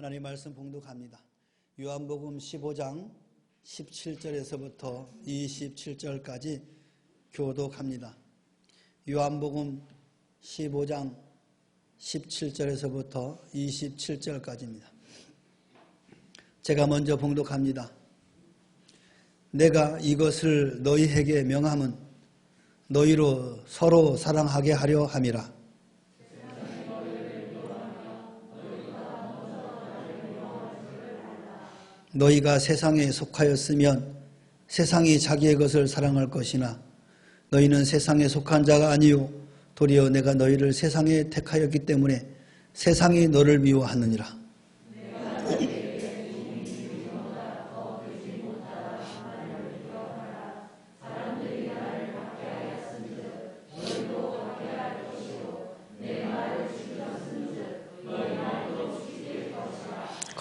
하나님 말씀 봉독합니다. 요한복음 15장 17절에서부터 27절까지 교독합니다. 요한복음 15장 17절에서부터 27절까지입니다. 제가 먼저 봉독합니다. 내가 이것을 너희에게 명함은 너희로 서로 사랑하게 하려 함이라. 너희가 세상에 속하였으면 세상이 자기의 것을 사랑할 것이나 너희는 세상에 속한 자가 아니요 도리어 내가 너희를 세상에 택하였기 때문에 세상이 너를 미워하느니라.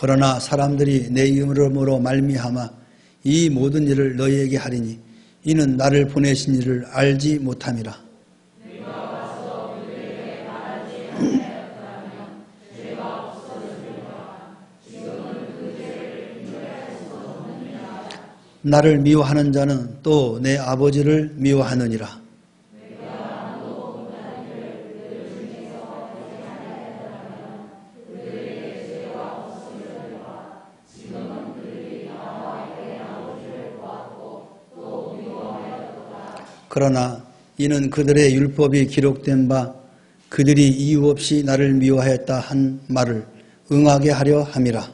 그러나 사람들이 내 이름으로 말미암아 이 모든 일을 너희에게 하리니 이는 나를 보내신 이를 알지 못함이라. 나를 미워하는 자는 또 내 아버지를 미워하느니라. 그러나 이는 그들의 율법이 기록된 바 그들이 이유 없이 나를 미워하였다 한 말을 응하게 하려 함이라.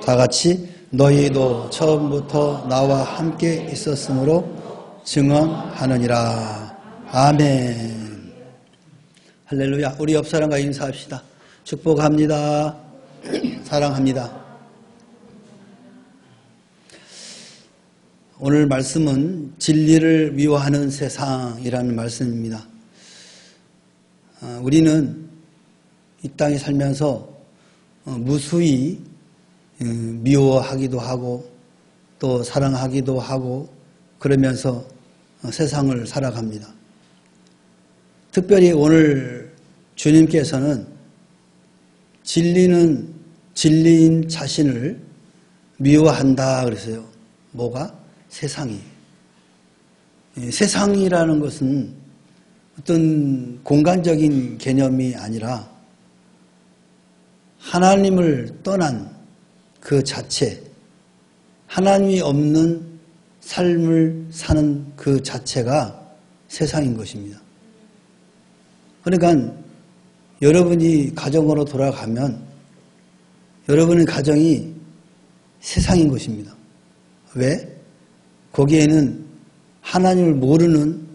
다같이 너희도 처음부터 나와 함께 있었으므로 증언하느니라. 아멘. 할렐루야. 우리 옆 사람과 인사합시다. 축복합니다. 사랑합니다. 오늘 말씀은 진리를 미워하는 세상이라는 말씀입니다. 우리는 이 땅에 살면서 무수히 미워하기도 하고 또 사랑하기도 하고 그러면서 세상을 살아갑니다. 특별히 오늘 주님께서는 진리인 자신을 미워한다 그랬어요. 뭐가? 세상이. 세상이라는 것은 어떤 공간적인 개념이 아니라 하나님을 떠난 그 자체, 하나님이 없는 삶을 사는 그 자체가 세상인 것입니다. 그러니까 여러분이 가정으로 돌아가면 여러분의 가정이 세상인 것입니다. 왜? 거기에는 하나님을 모르는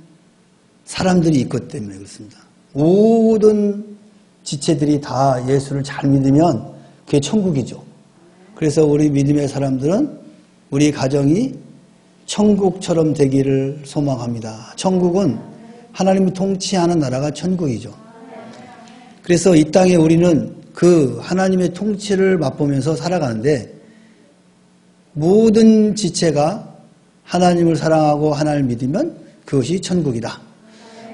사람들이 있기 때문에 그렇습니다. 모든 지체들이 다 예수를 잘 믿으면 그게 천국이죠. 그래서 우리 믿음의 사람들은 우리 가정이 천국처럼 되기를 소망합니다. 천국은 하나님이 통치하는 나라가 천국이죠. 그래서 이 땅에 우리는 그 하나님의 통치를 맛보면서 살아가는데 모든 지체가 하나님을 사랑하고 하나님을 믿으면 그것이 천국이다.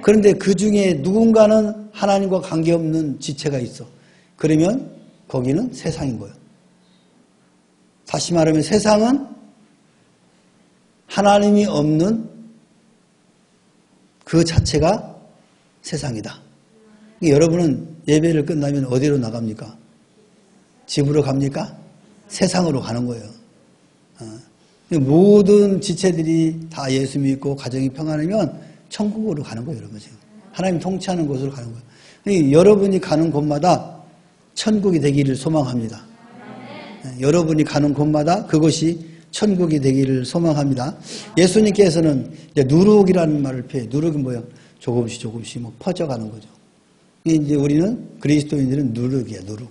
그런데 그 중에 누군가는 하나님과 관계없는 지체가 있어. 그러면 거기는 세상인 거예요. 다시 말하면 세상은 하나님이 없는 그 자체가 세상이다. 여러분은 예배를 끝나면 어디로 나갑니까? 집으로 갑니까? 세상으로 가는 거예요. 모든 지체들이 다 예수 믿고 가정이 평안하면 천국으로 가는 거예요. 여러분 지금 하나님 통치하는 곳으로 가는 거예요. 여러분이 가는 곳마다 천국이 되기를 소망합니다. 여러분이 가는 곳마다 그것이 천국이 되기를 소망합니다. 예수님께서는 이제 누룩이라는 말을 표해요. 누룩은 뭐예요? 조금씩 뭐 퍼져가는 거죠. 이제 우리는 그리스도인들은 누룩이야, 누룩.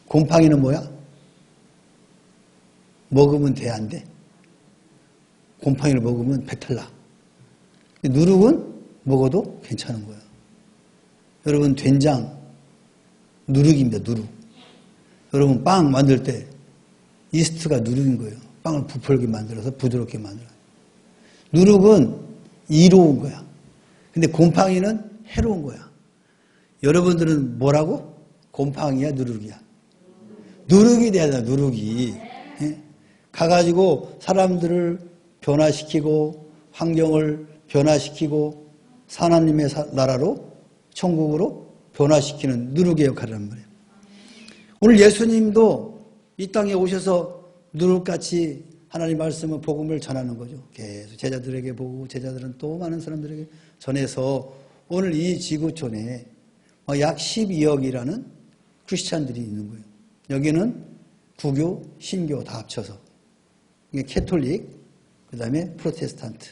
곰팡이는 뭐야? 먹으면 돼, 안 돼? 곰팡이를 먹으면 배탈 나. 누룩은 먹어도 괜찮은 거예요. 여러분, 된장, 누룩입니다, 누룩. 여러분, 빵 만들 때 이스트가 누룩인 거예요. 빵을 부풀게 만들어서 부드럽게 만들어요. 누룩은 이로운 거야. 근데 곰팡이는 해로운 거야. 여러분들은 뭐라고? 곰팡이야, 누룩이야? 누룩이 돼야 돼, 누룩이. 예? 가가지고 사람들을 변화시키고 환경을 변화시키고 하나님의 나라로 천국으로 변화시키는 누룩의 역할이란 말이에요. 오늘 예수님도 이 땅에 오셔서 누룩같이 하나님 말씀을 복음을 전하는 거죠. 계속 제자들에게 보고 제자들은 또 많은 사람들에게 전해서 오늘 이 지구촌에 약 12억이라는 크리스찬들이 있는 거예요. 여기는 구교, 신교 다 합쳐서 이게 캐톨릭, 그 다음에 프로테스탄트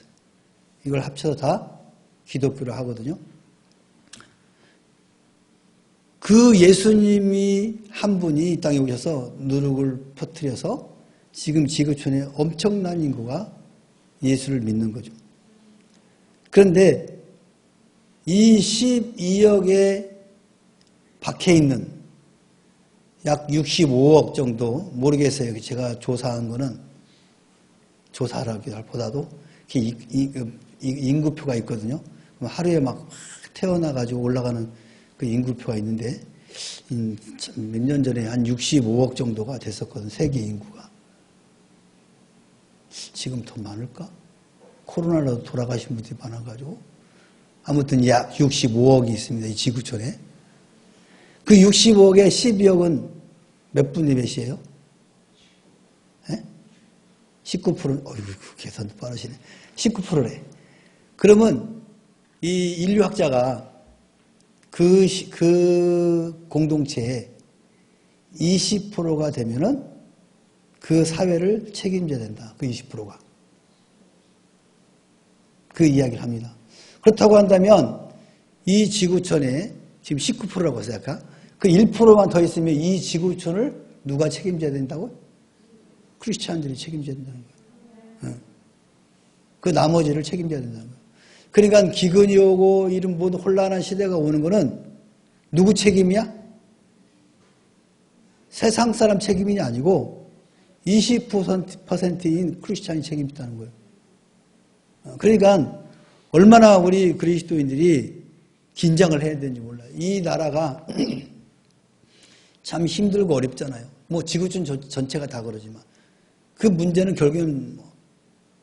이걸 합쳐서 다 기독교를 하거든요. 그 예수님이 한 분이 이 땅에 오셔서 누룩을 퍼뜨려서 지금 지구촌에 엄청난 인구가 예수를 믿는 거죠. 그런데 이 12억에 박혀 있는 약 65억 정도 모르겠어요. 제가 조사한 거는 조사라기보다도 인구표가 있거든요. 그럼 하루에 막 태어나가지고 올라가는 그 인구표가 있는데 몇 년 전에 한 65억 정도가 됐었거든. 세계 인구가. 지금 더 많을까? 코로나로 돌아가신 분들이 많아가지고 아무튼 약 65억이 있습니다. 이 지구촌에. 그 65억에 12억은 몇 분이 몇이에요? 19%, 어이구, 계산도 빠르시네. 19%래. 그러면 이 인류학자가 그 공동체에 20%가 되면은 그 사회를 책임져야 된다. 그 20%가. 그 이야기를 합니다. 그렇다고 한다면 이 지구촌에 지금 19%라고 해서 아까 그 1%만 더 있으면 이 지구촌을 누가 책임져야 된다고? 크리스찬들이 책임져야 된다는 거예요. 그 나머지를 책임져야 된다는 거예요. 그러니까 기근이 오고 이런 모든 혼란한 시대가 오는 거는 누구 책임이야? 세상 사람 책임이 아니고 20%인 크리스찬이 책임있다는 거예요. 그러니까 얼마나 우리 그리스도인들이 긴장을 해야 되는지 몰라요. 이 나라가 참 힘들고 어렵잖아요. 뭐 지구촌 전체가 다 그러지만 그 문제는 결국은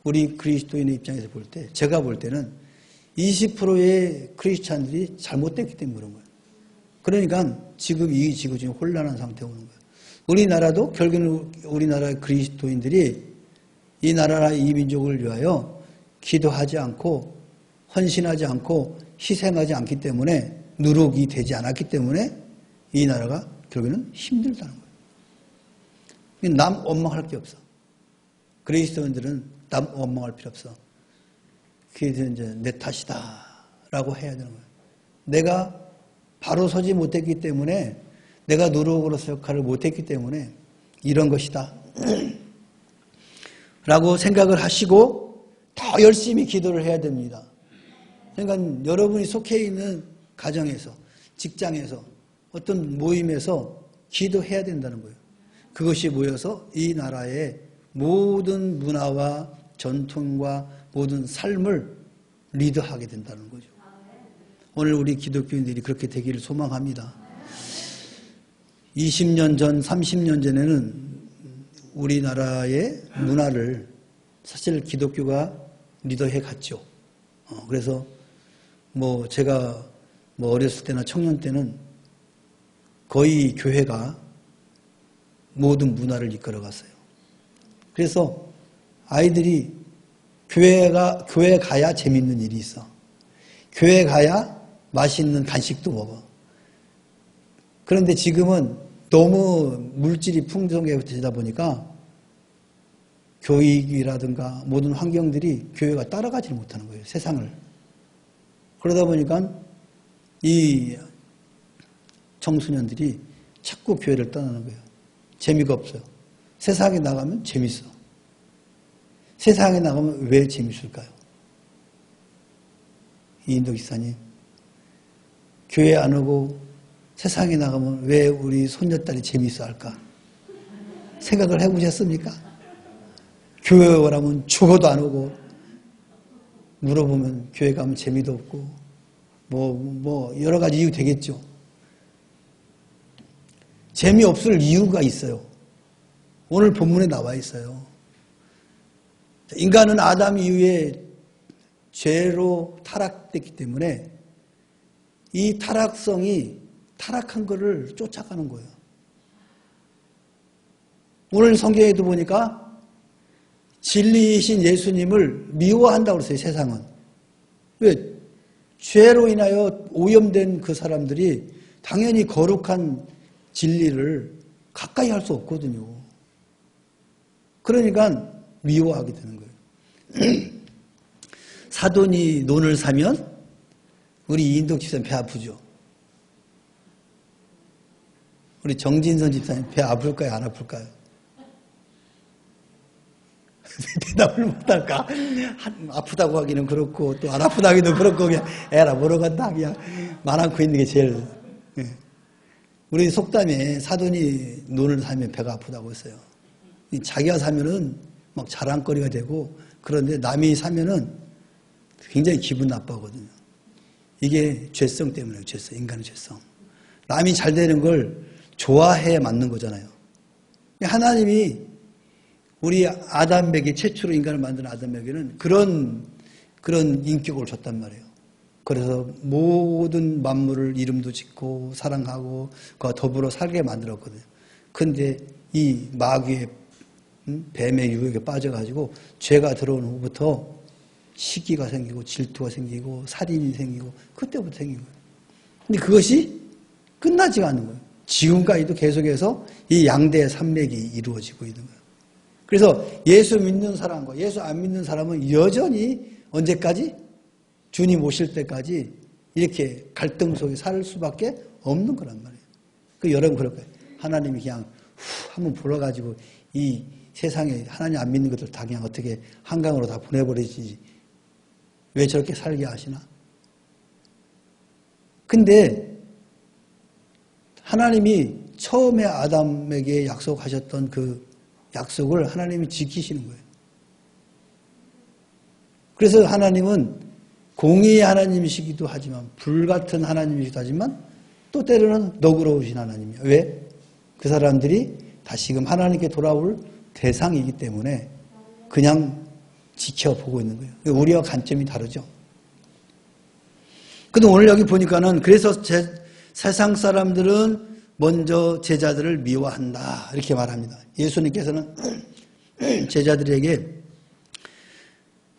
우리 그리스도인의 입장에서 볼 때, 제가 볼 때는 20%의 크리스찬들이 잘못됐기 때문에 그런 거예요. 그러니까 지금 이 지구촌이 혼란한 상태에 오는 거예요. 우리나라도 결국은 우리나라 그리스도인들이 이 나라나 이 민족을 위하여 기도하지 않고 헌신하지 않고 희생하지 않기 때문에 누룩이 되지 않았기 때문에 이 나라가 결국에는 힘들다는 거예요. 남 원망할 게 없어. 그리스도인들은 남 원망할 필요 없어. 그게 이제 내 탓이다라고 해야 되는 거예요. 내가 바로 서지 못했기 때문에 내가 누룩으로서 역할을 못했기 때문에 이런 것이다 라고 생각을 하시고 더 열심히 기도를 해야 됩니다. 그러니까 여러분이 속해 있는 가정에서 직장에서 어떤 모임에서 기도해야 된다는 거예요. 그것이 모여서 이 나라의 모든 문화와 전통과 모든 삶을 리드하게 된다는 거죠. 오늘 우리 기독교인들이 그렇게 되기를 소망합니다. 20년 전, 30년 전에는 우리나라의 문화를 사실 기독교가 리더해 갔죠. 그래서 뭐 제가 뭐 어렸을 때나 청년 때는 거의 교회가 모든 문화를 이끌어 갔어요. 그래서 아이들이 교회 가야 재밌는 일이 있어. 교회 가야 맛있는 간식도 먹어. 그런데 지금은 너무 물질이 풍성해지다 보니까 교육이라든가 모든 환경들이 교회가 따라가지 못하는 거예요. 세상을. 그러다 보니까 이 청소년들이 자꾸 교회를 떠나는 거예요. 재미가 없어요. 세상에 나가면 재밌어. 세상에 나가면 왜 재밌을까요? 이인도 기사님, 교회 안 오고 세상에 나가면 왜 우리 손녀딸이 재밌어 할까? 생각을 해보셨습니까? 교회 오라면 죽어도 안 오고, 물어보면 교회 가면 재미도 없고, 여러 가지 이유 되겠죠. 재미없을 이유가 있어요. 오늘 본문에 나와 있어요. 인간은 아담 이후에 죄로 타락됐기 때문에 이 타락한 거를 쫓아가는 거예요. 오늘 성경에도 보니까 진리이신 예수님을 미워한다고 그랬어요, 세상은. 왜? 죄로 인하여 오염된 그 사람들이 당연히 거룩한 진리를 가까이 할 수 없거든요. 그러니까 미워하게 되는 거예요. 사돈이 논을 사면 우리 이인덕 집사님 배 아프죠? 우리 정진선 집사님 배 아플까요? 안 아플까요? 대답을 못할까? 아프다고 하기는 그렇고 또 안 아프다고 하기도 그렇고 그냥 에라 모르겠다 그냥 말 않고 있는 게 제일. 우리 속담에 사돈이 논을 사면 배가 아프다고 했어요. 자기가 사면은 막 자랑거리가 되고 그런데 남이 사면은 굉장히 기분 나빠하거든요. 이게 죄성 때문에요. 죄성, 인간의 죄성. 남이 잘 되는 걸 좋아해 맞는 거잖아요. 하나님이 우리 아담에게 최초로 인간을 만든 아담에게는 그런 인격을 줬단 말이에요. 그래서 모든 만물을 이름도 짓고 사랑하고 그와 더불어 살게 만들었거든요. 그런데 이 마귀의 뱀의 유혹에 빠져가지고 죄가 들어온 후부터 시기가 생기고 질투가 생기고 살인이 생기고 그때부터 생긴 거예요. 근데 그것이 끝나지가 않는 거예요. 지금까지도 계속해서 이 양대 산맥이 이루어지고 있는 거예요. 그래서 예수 믿는 사람과 예수 안 믿는 사람은 여전히 언제까지? 주님 오실 때까지 이렇게 갈등 속에 살 수밖에 없는 거란 말이에요. 여러분 그럴 거예요. 하나님이 그냥 한번 불러가지고 이 세상에 하나님 안 믿는 것들 다 그냥 어떻게 한강으로 다 보내버리지. 왜 저렇게 살게 하시나? 근데 하나님이 처음에 아담에게 약속하셨던 그 약속을 하나님이 지키시는 거예요. 그래서 하나님은 공의의 하나님이시기도 하지만 불같은 하나님이시기도 하지만 또 때로는 너그러우신 하나님이에요. 왜? 그 사람들이 다시금 하나님께 돌아올 대상이기 때문에 그냥 지켜보고 있는 거예요. 우리와 관점이 다르죠. 근데 오늘 여기 보니까는 그래서 세상 사람들은 먼저 제자들을 미워한다 이렇게 말합니다. 예수님께서는 제자들에게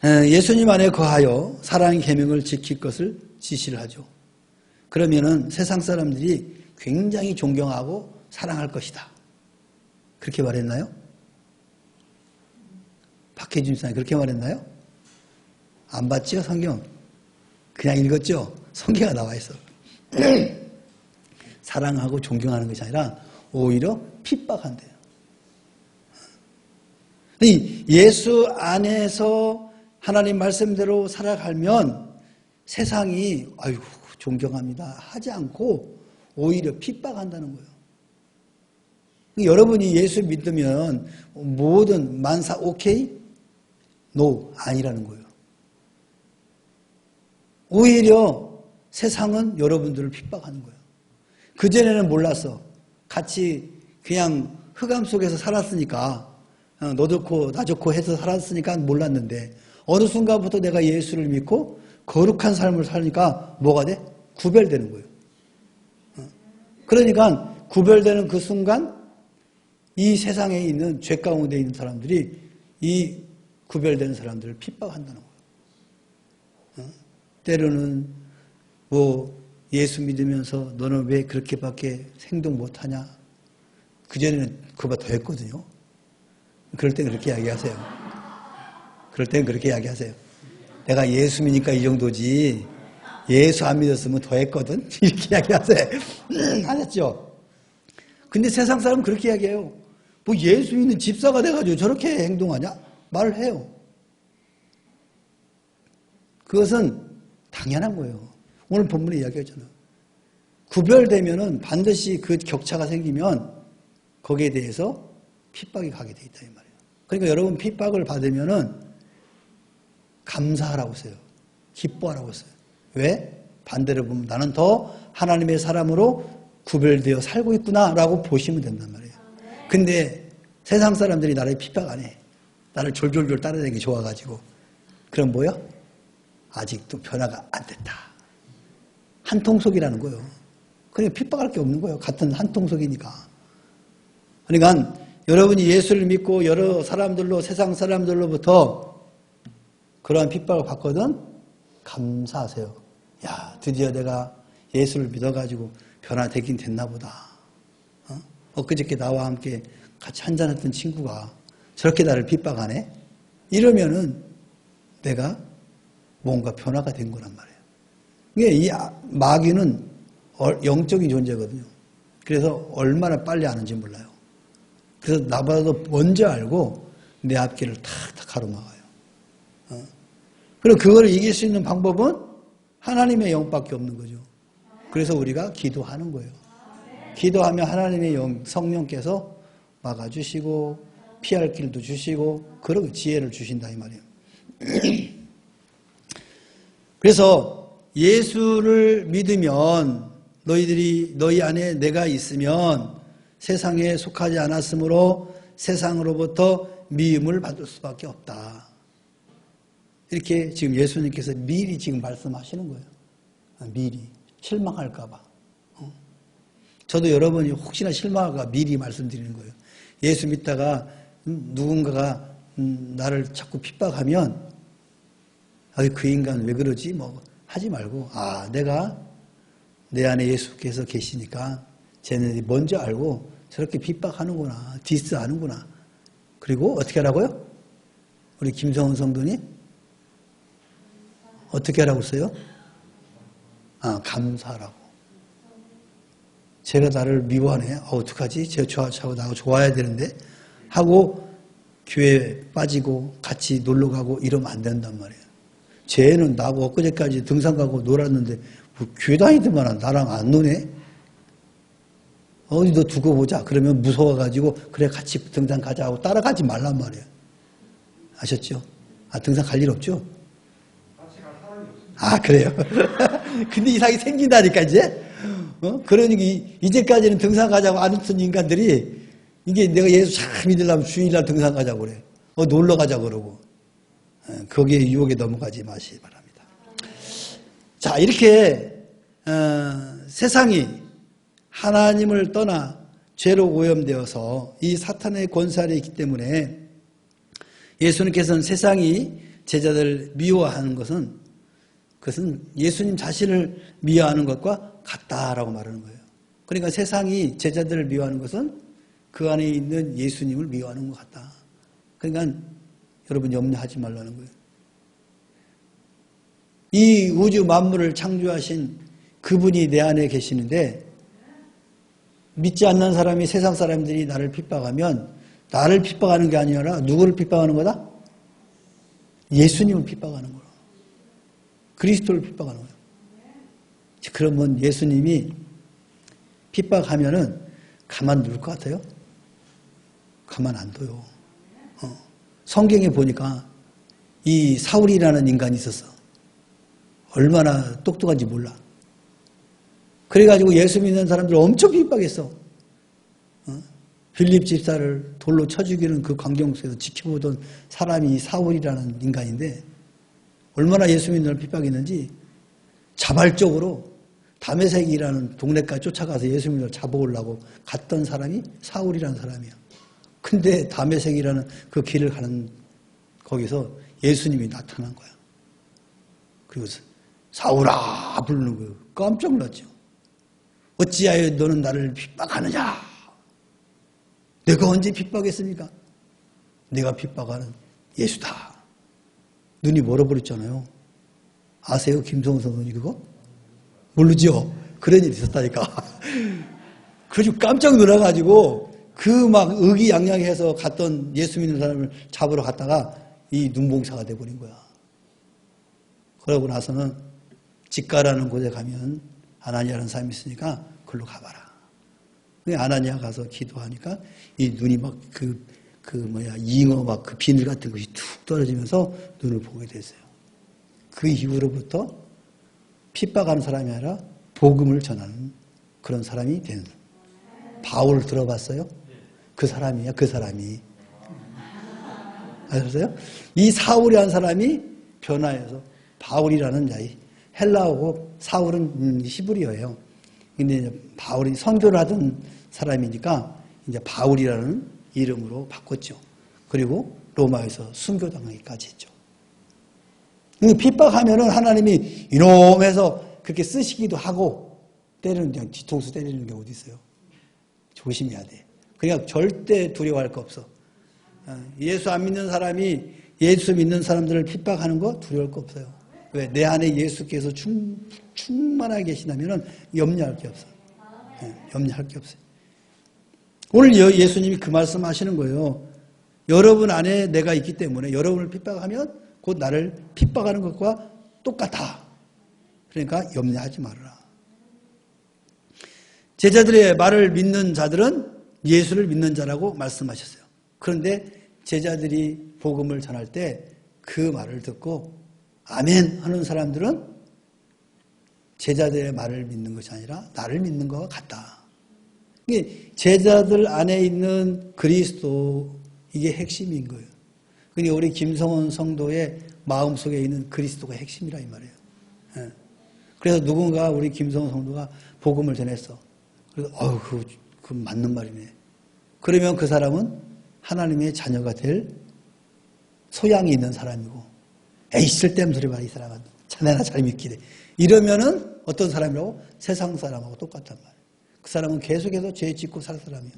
예수님 안에 거하여 사랑의 계명을 지킬 것을 지시를 하죠. 그러면은 세상 사람들이 굉장히 존경하고 사랑할 것이다. 그렇게 말했나요? 박혜준 사님 그렇게 말했나요? 안 봤죠, 성경? 그냥 읽었죠? 성경에 나와 있어. 사랑하고 존경하는 것이 아니라 오히려 핍박한대요. 예수 안에서 하나님 말씀대로 살아가면 세상이 아이고 존경합니다 하지 않고 오히려 핍박한다는 거예요. 여러분이 예수 믿으면 모든 만사 오케이? 노 아니라는 거예요. 오히려 세상은 여러분들을 핍박하는 거예요. 그전에는 몰랐어. 같이 그냥 흑암 속에서 살았으니까 너 좋고 나 좋고 해서 살았으니까 몰랐는데 어느 순간부터 내가 예수를 믿고 거룩한 삶을 살니까 뭐가 돼? 구별되는 거예요. 그러니까 구별되는 그 순간 이 세상에 있는 죄 가운데 있는 사람들이 이 구별되는 사람들을 핍박한다는 거예요. 때로는 예수 믿으면서 너는 왜 그렇게밖에 행동 못하냐? 그전에는 그거보다 더 했거든요. 그럴 땐 그렇게 이야기하세요. 그럴 땐 그렇게 이야기하세요. 내가 예수 믿으니까 이 정도지 예수 안 믿었으면 더 했거든. 이렇게 이야기하세요. 아셨죠? 근데 세상 사람은 그렇게 이야기해요. 예수 믿는 집사가 돼가지고 저렇게 행동하냐? 말을 해요. 그것은 당연한 거예요. 오늘 본문에 이야기했잖아요. 구별되면은 반드시 그 격차가 생기면 거기에 대해서 핍박이 가게 돼 있다 이 말이에요. 그러니까 여러분 핍박을 받으면은 감사하라고 써요. 기뻐하라고 써요. 왜? 반대로 보면 나는 더 하나님의 사람으로 구별되어 살고 있구나라고 보시면 된단 말이에요. 근데 세상 사람들이 나를 핍박 안 해. 나를 졸졸졸 따라다니기 좋아가지고. 그럼 뭐요? 아직도 변화가 안 됐다. 한통속이라는 거예요. 그러니까 핍박할 게 없는 거예요. 같은 한통속이니까. 그러니까 여러분이 예수를 믿고 여러 사람들로, 세상 사람들로부터 그러한 핍박을 받거든 감사하세요. 야, 드디어 내가 예수를 믿어가지고 변화되긴 됐나 보다. 엊그저께 나와 함께 같이 한잔했던 친구가 저렇게 나를 핍박하네? 이러면은 내가 뭔가 변화가 된 거란 말이에요. 이게 이 마귀는 영적인 존재거든요. 그래서 얼마나 빨리 아는지 몰라요. 그래서 나보다도 먼저 알고 내 앞길을 탁탁 가로막아요. 그리고 그걸 이길 수 있는 방법은 하나님의 영밖에 없는 거죠. 그래서 우리가 기도하는 거예요. 기도하면 하나님의 영, 성령께서 막아주시고 피할 길도 주시고 그런 지혜를 주신다 이 말이에요. 그래서 예수를 믿으면 너희 안에 내가 있으면 세상에 속하지 않았으므로 세상으로부터 미움을 받을 수밖에 없다. 이렇게 지금 예수님께서 미리 지금 말씀하시는 거예요. 미리 실망할까 봐. 저도 여러분이 혹시나 실망할까 미리 말씀드리는 거예요. 예수 믿다가 누군가가 나를 자꾸 핍박하면 그 인간 왜 그러지? 뭐 하지 말고 내가 내 안에 예수께서 계시니까 쟤네들이 먼저 알고 저렇게 핍박하는구나. 디스하는구나. 그리고 어떻게 하라고요? 우리 김성훈 성도님 어떻게 하라고 써요? 감사하라고. 제가 나를 미워하네. 어떡하지? 제가 나하고 좋아야 되는데 하고 교회에 빠지고 같이 놀러 가고 이러면 안 된단 말이에요. 쟤는 나하고 엊그제까지 등산 가고 놀았는데 뭐 교회 다니더만 나랑 안 노네? 어디 너 두고 보자. 그러면 무서워가지고 그래 같이 등산 가자 하고 따라가지 말란 말이에요. 아셨죠? 등산 갈 일 없죠? 그래요? 근데 이상이 생긴다니까 이제? 그러니까 이제까지는 등산 가자고 안 했던 인간들이 이게 내가 예수 잘 믿으려면 주일날 등산 가자고 그래. 놀러 가자고 그러고. 거기에 유혹에 넘어가지 마시기 바랍니다. 자, 이렇게 세상이 하나님을 떠나 죄로 오염되어서 이 사탄의 권세 아래 있기 때문에 예수님께서는 세상이 제자들을 미워하는 것은 그것은 예수님 자신을 미워하는 것과 같다라고 말하는 거예요. 그러니까 세상이 제자들을 미워하는 것은 그 안에 있는 예수님을 미워하는 것 같다. 그러니까 여러분 염려하지 말라는 거예요. 이 우주 만물을 창조하신 그분이 내 안에 계시는데 믿지 않는 사람이 세상 사람들이 나를 핍박하면 나를 핍박하는 게 아니라 누구를 핍박하는 거다? 예수님을 핍박하는 거야. 그리스도를 핍박하는 거예요. 그러면 예수님이 핍박하면은 가만 둘 것 같아요? 가만 안 둬요. 성경에 보니까 이 사울이라는 인간이 있었어. 얼마나 똑똑한지 몰라. 그래가지고 예수 믿는 사람들을 엄청 핍박했어. 빌립 집사를 돌로 쳐 죽이는 그 광경 속에서 지켜보던 사람이 사울이라는 인간인데 얼마나 예수 믿는 사람을 핍박했는지 자발적으로 다메섹이라는 동네까지 쫓아가서 예수 믿는 사람을 잡아오려고 갔던 사람이 사울이라는 사람이야. 근데 다메섹이라는 그 길을 가는 거기서 예수님이 나타난 거야. 그리고 사울아 부르는 거예요. 깜짝 놀랐죠. 어찌하여 너는 나를 핍박하느냐? 내가 언제 핍박했습니까? 내가 핍박하는 예수다. 눈이 멀어버렸잖아요. 아세요? 김성훈 선생님 그거? 모르죠? 그런 일이 있었다니까. 그래서 깜짝 놀라가지고 그 막 의기양양해서 갔던 예수 믿는 사람을 잡으러 갔다가 이 눈봉사가 돼버린 거야. 그러고 나서는 직가라는 곳에 가면 아나니아라는 사람이 있으니까 그걸로 가봐라. 아나니아 가서 기도하니까 이 눈이 막 그 잉어 막 그 비늘 같은 것이 툭 떨어지면서 눈을 보게 됐어요. 그 이후로부터 핍박하는 사람이 아니라 복음을 전하는 그런 사람이 되는. 바울 들어봤어요? 그 사람이야, 그 사람이. 아셨어요? 이 사울이 한 사람이 변화해서 바울이라는 자이, 헬라어고 사울은 히브리어예요. 근데 이제 바울이 선교를 하던 사람이니까 이제 바울이라는 이름으로 바꿨죠. 그리고 로마에서 순교당하기까지 했죠. 핍박하면은 하나님이 이놈해서 그렇게 쓰시기도 하고 때리는 그냥 뒤통수 때리는 경우도 있어요. 조심해야 돼. 그러니까 절대 두려워할 거 없어. 예수 안 믿는 사람이 예수 믿는 사람들을 핍박하는 거 두려울 거 없어요. 왜? 내 안에 예수께서 충만하게 계시다면 염려할 게 없어. 염려할 게 없어요. 오늘 예수님이 그 말씀 하시는 거예요. 여러분 안에 내가 있기 때문에 여러분을 핍박하면 곧 나를 핍박하는 것과 똑같아. 그러니까 염려하지 말아라. 제자들의 말을 믿는 자들은 예수를 믿는 자라고 말씀하셨어요. 그런데 제자들이 복음을 전할 때 그 말을 듣고 아멘 하는 사람들은 제자들의 말을 믿는 것이 아니라 나를 믿는 것과 같다. 이게 제자들 안에 있는 그리스도, 이게 핵심인 거예요. 그러니까 우리 김성원 성도의 마음속에 있는 그리스도가 핵심이라 이 말이에요. 그래서 누군가 우리 김성원 성도가 복음을 전했어. 그래서 그 맞는 말이네. 그러면 그 사람은 하나님의 자녀가 될 소양이 있는 사람이고, 에이 쓸데없는 소리 봐 이 사람은 자네나 잘 믿기래. 이러면은 어떤 사람이라고? 세상 사람하고 똑같단 말이에요. 그 사람은 계속해서 죄 짓고 살 사람이에요.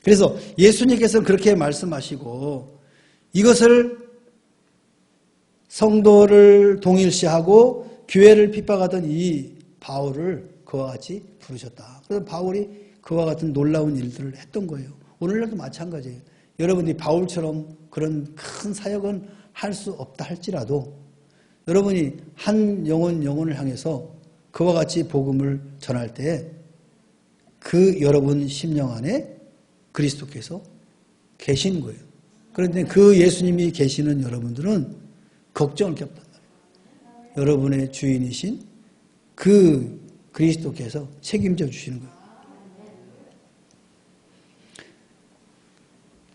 그래서 예수님께서는 그렇게 말씀하시고 이것을 성도를 동일시하고 교회를 핍박하던 이 바울을 그와 같이 부르셨다. 그래서 바울이 그와 같은 놀라운 일들을 했던 거예요. 오늘날도 마찬가지예요. 여러분이 바울처럼 그런 큰 사역은 할 수 없다 할지라도 여러분이 한 영혼을 향해서 그와 같이 복음을 전할 때 그 여러분 심령 안에 그리스도께서 계신 거예요. 그런데 그 예수님이 계시는 여러분들은 걱정을 게 없단 말이에요. 여러분의 주인이신 그 그리스도께서 책임져 주시는 거예요.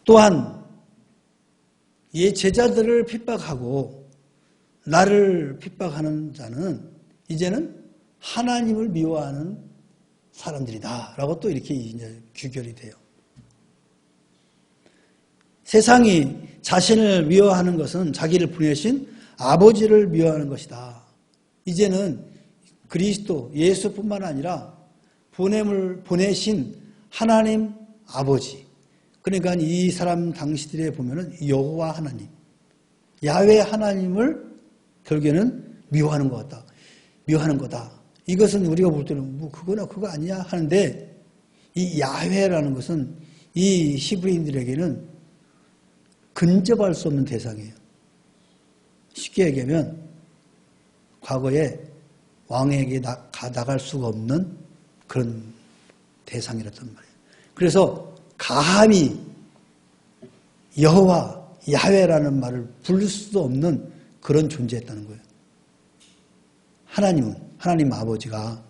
또한 이 제자들을 핍박하고 나를 핍박하는 자는 이제는 하나님을 미워하는 사람들이다 라고 또 이렇게 이제 규결이 돼요. 세상이 자신을 미워하는 것은 자기를 보내신 아버지를 미워하는 것이다. 이제는 그리스도 예수뿐만 아니라 보내신 하나님 아버지, 그러니까 이 사람 당시들에 보면은 여호와 하나님, 야훼 하나님을 결국에는 미워하는 것 같다. 미워하는 거다. 이것은 우리가 볼 때는 뭐 그거나 그거 아니야 하는데 이 야훼라는 것은 이 히브리인들에게는 근접할 수 없는 대상이에요. 쉽게 얘기하면 과거에 왕에게 나갈 수가 없는 그런 대상이었단 말이에요. 그래서 감히 여호와, 야훼라는 말을 부를 수도 없는 그런 존재였다는 거예요. 하나님 아버지가.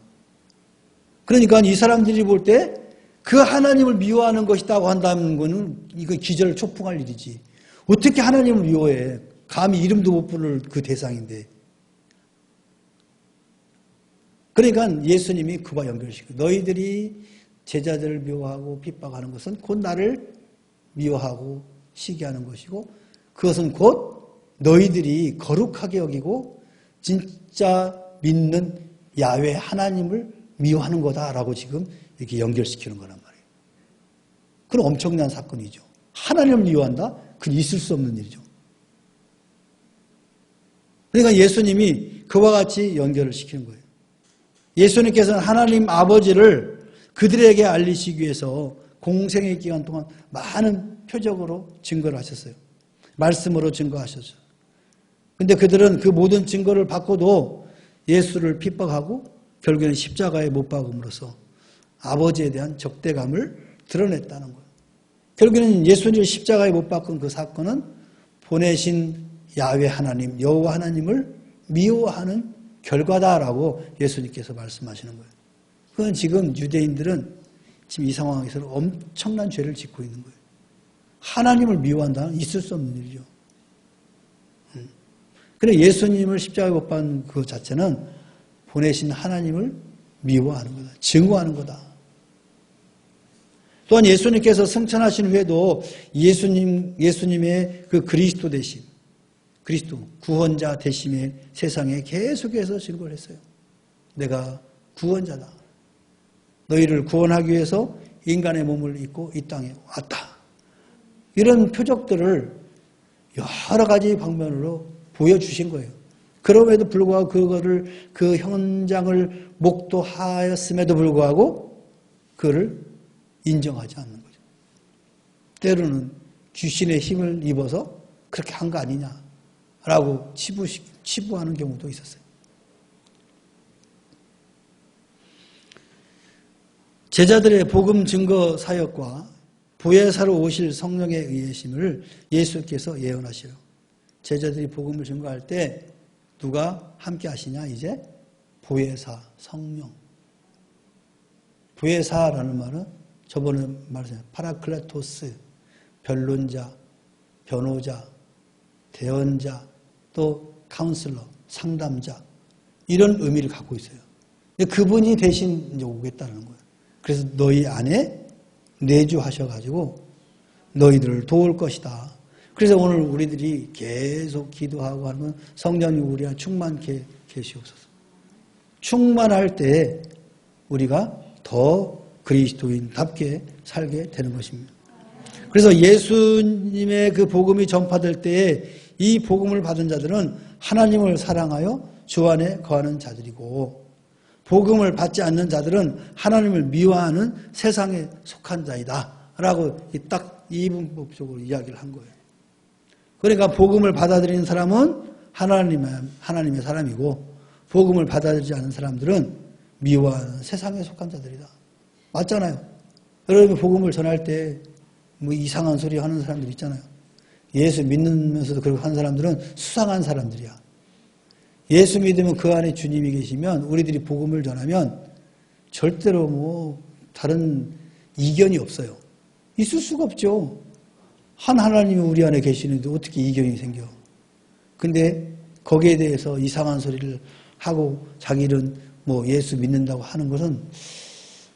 그러니까 이 사람들이 볼 때 그 하나님을 미워하는 것이라고 한다는 거는 이거 기절초풍할 일이지. 어떻게 하나님을 미워해? 감히 이름도 못 부를 그 대상인데. 그러니까 예수님이 그와 연결시키고 너희들이 제자들을 미워하고 핍박하는 것은 곧 나를 미워하고 시기하는 것이고 그것은 곧 너희들이 거룩하게 여기고 진짜 믿는 야훼 하나님을 미워하는 거다라고 지금 이렇게 연결시키는 거란 말이에요. 그건 엄청난 사건이죠. 하나님을 미워한다? 그건 있을 수 없는 일이죠. 그러니까 예수님이 그와 같이 연결을 시키는 거예요. 예수님께서는 하나님 아버지를 그들에게 알리시기 위해서 공생의 기간 동안 많은 표적으로 증거를 하셨어요. 말씀으로 증거하셨어요. 근데 그들은 그 모든 증거를 받고도 예수를 핍박하고 결국에는 십자가에 못 박음으로써 아버지에 대한 적대감을 드러냈다는 거예요. 결국에는 예수님을 십자가에 못 박은 그 사건은 보내신 야훼 하나님, 여호와 하나님을 미워하는 결과다라고 예수님께서 말씀하시는 거예요. 그건 지금 유대인들은 지금 이 상황에서 엄청난 죄를 짓고 있는 거예요. 하나님을 미워한다는 있을 수 없는 일이죠. 그래 예수님을 십자가에 못 박은 그 자체는 보내신 하나님을 미워하는 거다. 증오하는 거다. 또한 예수님께서 승천하신 후에도 예수님의 그 그리스도 되심, 그리스도 구원자 되심의 세상에 계속해서 증거를 했어요. 내가 구원자다. 너희를 구원하기 위해서 인간의 몸을 입고 이 땅에 왔다. 이런 표적들을 여러 가지 방면으로 보여주신 거예요. 그럼에도 불구하고 그거를 그 현장을 목도하였음에도 불구하고 그를 인정하지 않는 거죠. 때로는 귀신의 힘을 입어서 그렇게 한 거 아니냐라고 치부하는 경우도 있었어요. 제자들의 복음 증거 사역과 보혜사로 오실 성령의 의심을 예수께서 예언하시요. 제자들이 복음을 증거할 때 누가 함께 하시냐? 이제 보혜사, 성령. 보혜사라는 말은 저번에 말했잖아요. 파라클레토스, 변론자, 변호자, 대언자, 또 카운슬러, 상담자 이런 의미를 갖고 있어요. 그분이 대신 이제 오겠다는 거예요. 그래서 너희 안에 내주하셔가지고 너희들을 도울 것이다. 그래서 오늘 우리들이 계속 기도하고 하는 건 성령님 우리 안에 충만케 계시옵소서. 충만할 때 우리가 더 그리스도인답게 살게 되는 것입니다. 그래서 예수님의 그 복음이 전파될 때에 이 복음을 받은 자들은 하나님을 사랑하여 주 안에 거하는 자들이고 복음을 받지 않는 자들은 하나님을 미워하는 세상에 속한 자이다 라고 딱 이분법적으로 이야기를 한 거예요. 그러니까 복음을 받아들이는 사람은 하나님의 사람이고 복음을 받아들이지 않는 사람들은 미워하는 세상에 속한 자들이다. 맞잖아요. 여러분 복음을 전할 때 뭐 이상한 소리 하는 사람들 있잖아요. 예수 믿으면서도 그렇게 하는 사람들은 수상한 사람들이야. 예수 믿으면 그 안에 주님이 계시면 우리들이 복음을 전하면 절대로 뭐 다른 이견이 없어요. 있을 수가 없죠. 한 하나님이 우리 안에 계시는데 어떻게 이견이 생겨. 근데 거기에 대해서 이상한 소리를 하고 자기는 뭐 예수 믿는다고 하는 것은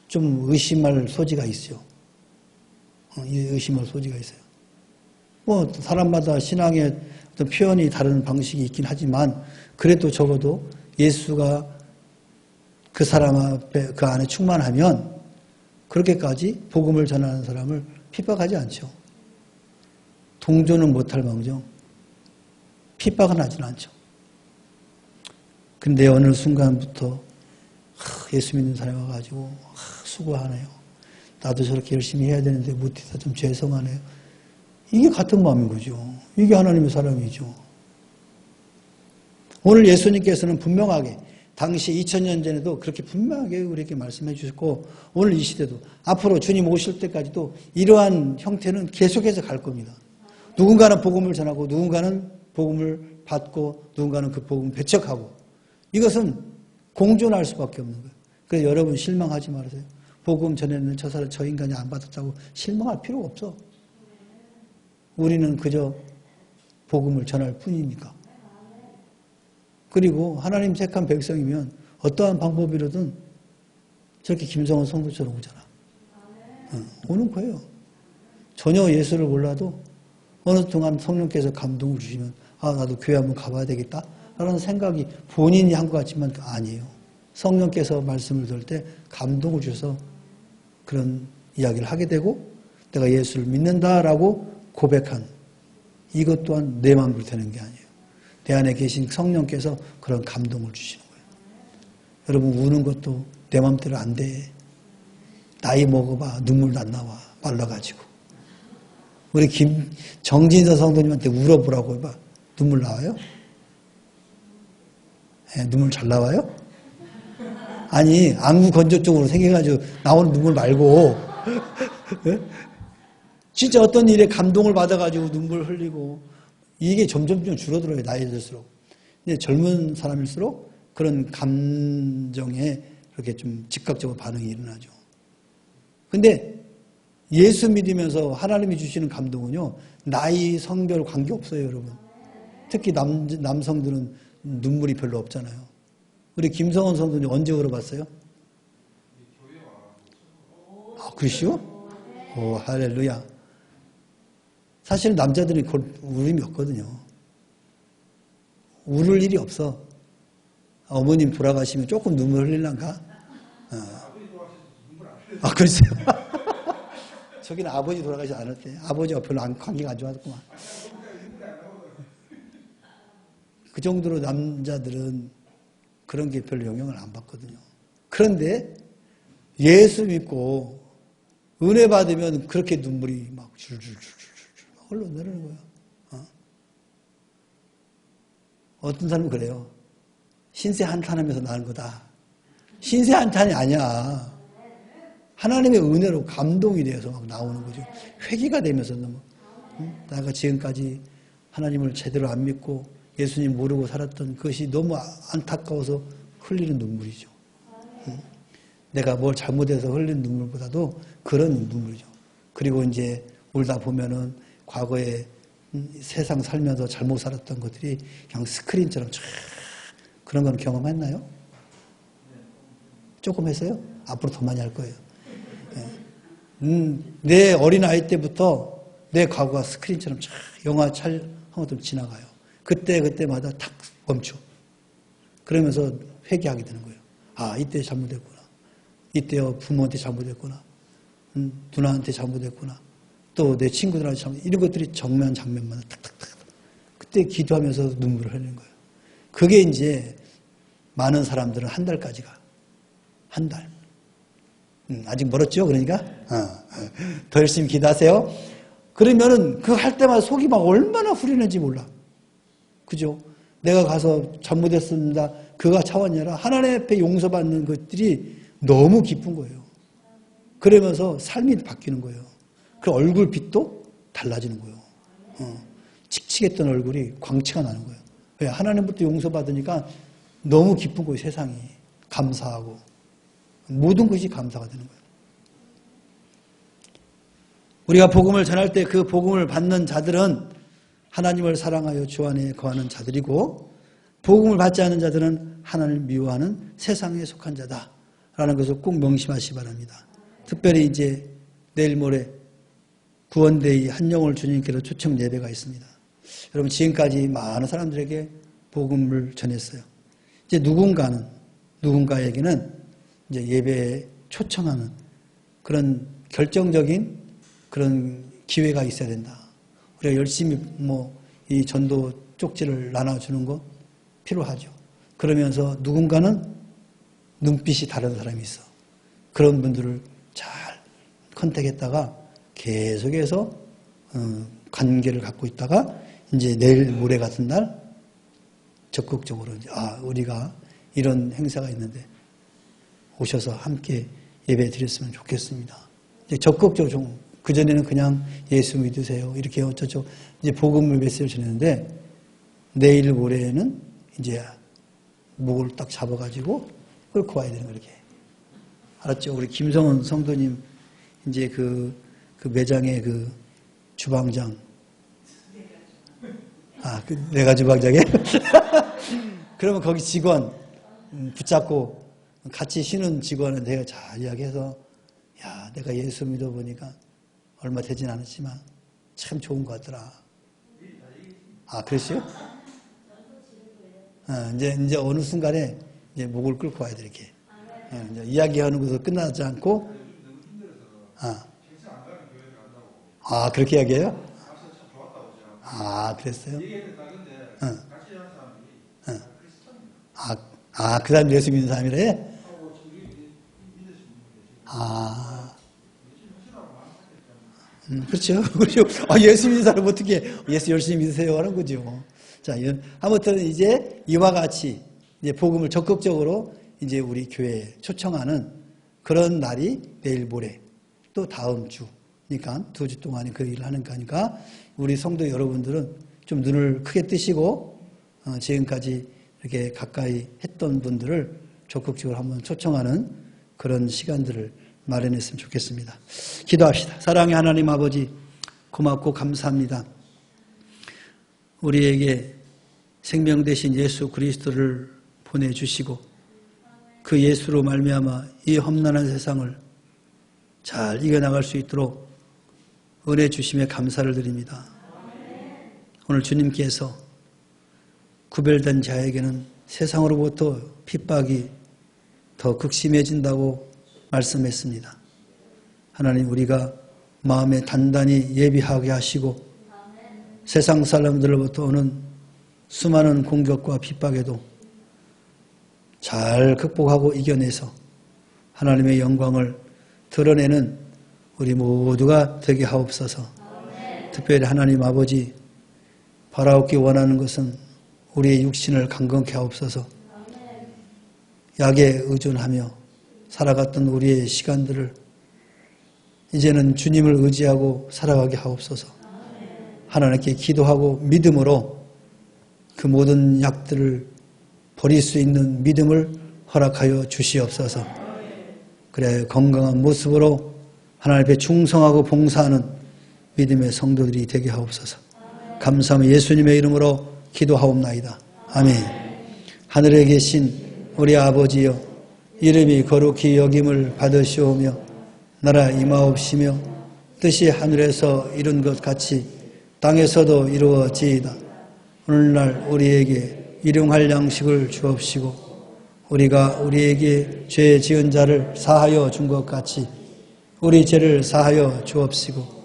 좀 의심할 소지가 있어요. 의심할 소지가 있어요. 뭐 사람마다 신앙의 어떤 표현이 다른 방식이 있긴 하지만 그래도 적어도 예수가 그 사람 앞에 그 안에 충만하면 그렇게까지 복음을 전하는 사람을 핍박하지 않죠. 동조는 못할 망정 핍박은 하지는 않죠. 근데 어느 순간부터 예수 믿는 사람이 와가지고 수고하네요. 나도 저렇게 열심히 해야 되는데 못해서 좀 죄송하네요. 이게 같은 마음인 거죠. 이게 하나님의 사람이죠. 오늘 예수님께서는 분명하게 당시 2000년 전에도 그렇게 분명하게 우리에게 말씀해 주셨고 오늘 이 시대도 앞으로 주님 오실 때까지도 이러한 형태는 계속해서 갈 겁니다. 누군가는 복음을 전하고 누군가는 복음을 받고 누군가는 그 복음을 배척하고 이것은 공존할 수밖에 없는 거예요. 그래서 여러분 실망하지 마세요. 복음 전에는 저 인간이 안 받았다고 실망할 필요가 없어. 우리는 그저 복음을 전할 뿐이니까. 그리고 하나님 택한 백성이면 어떠한 방법이라든 저렇게 김성원 성도처럼 오잖아. 오는 거예요. 전혀 예수를 몰라도 어느 동안 성령께서 감동을 주시면 나도 교회 한번 가봐야 되겠다 라는 생각이 본인이 한 것 같지만 아니에요. 성령께서 말씀을 들을 때 감동을 주셔서 그런 이야기를 하게 되고 내가 예수를 믿는다라고 고백한 이것 또한 내 마음대로 되는 게 아니에요. 내 안에 계신 성령께서 그런 감동을 주시는 거예요. 여러분 우는 것도 내 마음대로 안 돼. 나이 먹어봐 눈물도 안 나와 말라가지고. 우리 정진서 성도님한테 울어보라고 해봐. 눈물 나와요? 네, 눈물 잘 나와요? 아니 안구 건조 쪽으로 생겨가지고 나오는 눈물 말고 진짜 어떤 일에 감동을 받아가지고 눈물 흘리고 이게 점점 줄어들어요. 나이 들수록. 근데 젊은 사람일수록 그런 감정에 그렇게 좀 즉각적으로 반응이 일어나죠. 근데 예수 믿으면서 하나님이 주시는 감동은요, 나이, 성별 관계없어요, 여러분. 특히 남성들은 눈물이 별로 없잖아요. 우리 김성원 성도님 언제 울어봤어요? 아, 그러시오? 오, 할렐루야. 사실 남자들이 울음이 없거든요. 울을 일이 없어. 어머님 돌아가시면 조금 눈물 흘릴란가? 아, 그랬어요? 저기는 아버지 돌아가시지 않았대. 아버지가 별로 관계가 안 좋았구만. 그 정도로 남자들은 그런 게 별로 영향을 안 받거든요. 그런데 예수 믿고 은혜 받으면 그렇게 눈물이 막 줄줄줄줄줄 흘러내리는 거예요. 어떤 사람은 그래요. 신세 한탄하면서 나는 거다. 신세 한탄이 아니야. 하나님의 은혜로 감동이 되어서 막 나오는 거죠. 회개가 되면서 너무 내가 지금까지 하나님을 제대로 안 믿고 예수님 모르고 살았던 그것이 너무 안타까워서 흘리는 눈물이죠. 내가 뭘 잘못해서 흘린 눈물보다도 그런 눈물이죠. 그리고 이제 울다 보면은 과거에 세상 살면서 잘못 살았던 것들이 그냥 스크린처럼 쫙 그런 건 경험했나요? 조금 했어요? 앞으로 더 많이 할 거예요. 내 어린아이 때부터 내 과거가 스크린처럼 쫙 영화 촬영하고 지나가요. 그때마다 탁 멈춰. 그러면서 회개하게 되는 거예요. 아, 이때 잘못했구나. 이때 부모한테 잘못했구나. 누나한테 잘못했구나. 또 내 친구들한테 잘못, 이런 것들이 장면마다 탁탁탁. 그때 기도하면서 눈물을 흘리는 거예요. 그게 이제 많은 사람들은 한 달까지 가. 한 달. 아직 멀었죠? 그러니까? 더 열심히 기도하세요. 그러면은 그 할 때마다 속이 막 얼마나 후련한지 몰라. 그죠? 내가 가서 잘못했습니다. 그가 차원이 아니라 하나님 앞에 용서받는 것들이 너무 기쁜 거예요. 그러면서 삶이 바뀌는 거예요. 그 얼굴빛도 달라지는 거예요. 칙칙했던 얼굴이 광채가 나는 거예요. 왜? 하나님부터 용서받으니까 너무 기쁜 거예요. 세상이. 감사하고. 모든 것이 감사가 되는 거예요. 우리가 복음을 전할 때 그 복음을 받는 자들은 하나님을 사랑하여 주 안에 거하는 자들이고, 복음을 받지 않는 자들은 하나님을 미워하는 세상에 속한 자다라는 것을 꼭 명심하시기 바랍니다. 특별히 이제 내일 모레 구원데이 한영월 주님께로 초청 예배가 있습니다. 여러분, 지금까지 많은 사람들에게 복음을 전했어요. 이제 누군가에게는 이제 예배에 초청하는 그런 결정적인 그런 기회가 있어야 된다. 우리가 열심히 이 전도 쪽지를 나눠주는 거 필요하죠. 그러면서 누군가는 눈빛이 다른 사람이 있어. 그런 분들을 잘 컨택했다가 계속해서 관계를 갖고 있다가 이제 내일 모레 같은 날 적극적으로 이제 우리가 이런 행사가 있는데 오셔서 함께 예배 드렸으면 좋겠습니다. 이제 적극적으로 좀 그전에는 그냥 예수 믿으세요. 이렇게 어쩌죠. 이제 복음을 메시지를 전했는데 내일 모레는 이제 목을 딱 잡아가지고 끌고 와야 되는 거 이렇게. 알았죠? 우리 김성원 성도님 이제 그 매장의 그 주방장. 그 내가 주방장에? 그러면 거기 직원 붙잡고 같이 쉬는 직원은 내가 잘 이야기해서 야, 내가 예수 믿어보니까 얼마 되진 않았지만 참 좋은 것 같더라. 그랬어요? 이제 어느 순간에 이제 목을 끌고 와야 돼, 이렇게. 이제 이야기하는 것으로 끝나지 않고, 그렇게 이야기해요? 그랬어요? 그 사람 예수 믿는 사람이래? 그렇죠. 예수 믿는 사람 어떻게 예수 열심히 믿으세요? 하는 거죠. 자, 아무튼 이제 이와 같이 이제 복음을 적극적으로 이제 우리 교회에 초청하는 그런 날이 내일 모레 또 다음 주 그러니까 2주 동안에 그 일을 하는 거니까 우리 성도 여러분들은 좀 눈을 크게 뜨시고 지금까지 이렇게 가까이 했던 분들을 적극적으로 한번 초청하는 그런 시간들을 마련했으면 좋겠습니다. 기도합시다. 사랑의 하나님 아버지, 고맙고 감사합니다. 우리에게 생명 되신 예수 그리스도를 보내주시고 그 예수로 말미암아 이 험난한 세상을 잘 이겨나갈 수 있도록 은혜 주심에 감사를 드립니다. 오늘 주님께서 구별된 자에게는 세상으로부터 핍박이 더 극심해진다고 말씀했습니다. 하나님, 우리가 마음에 단단히 예비하게 하시고 세상 사람들로부터 오는 수많은 공격과 핍박에도 잘 극복하고 이겨내서 하나님의 영광을 드러내는 우리 모두가 되게 하옵소서. 특별히 하나님 아버지, 바라옵기 원하는 것은 우리의 육신을 강건케 하옵소서. 약에 의존하며 살아갔던 우리의 시간들을 이제는 주님을 의지하고 살아가게 하옵소서. 하나님께 기도하고 믿음으로 그 모든 약들을 버릴 수 있는 믿음을 허락하여 주시옵소서. 그래 건강한 모습으로 하나님 앞에 충성하고 봉사하는 믿음의 성도들이 되게 하옵소서. 감사하며 예수님의 이름으로 기도하옵나이다. 아멘. 하늘에 계신 우리 아버지여, 이름이 거룩히 여김을 받으시오며 나라 임하옵시며 뜻이 하늘에서 이룬 것 같이 땅에서도 이루어지이다. 오늘날 우리에게 일용할 양식을 주옵시고 우리가 우리에게 죄 지은 자를 사하여 준 것 같이 우리 죄를 사하여 주옵시고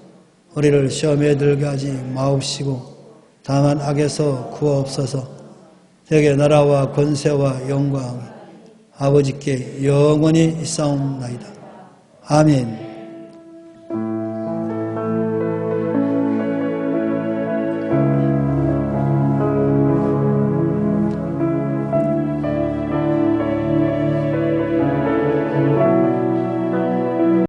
우리를 시험에 들게 하지 마옵시고 다만 악에서 구하옵소서. 대개 나라와 권세와 영광 아버지께 영원히 있사옵나이다. 아멘.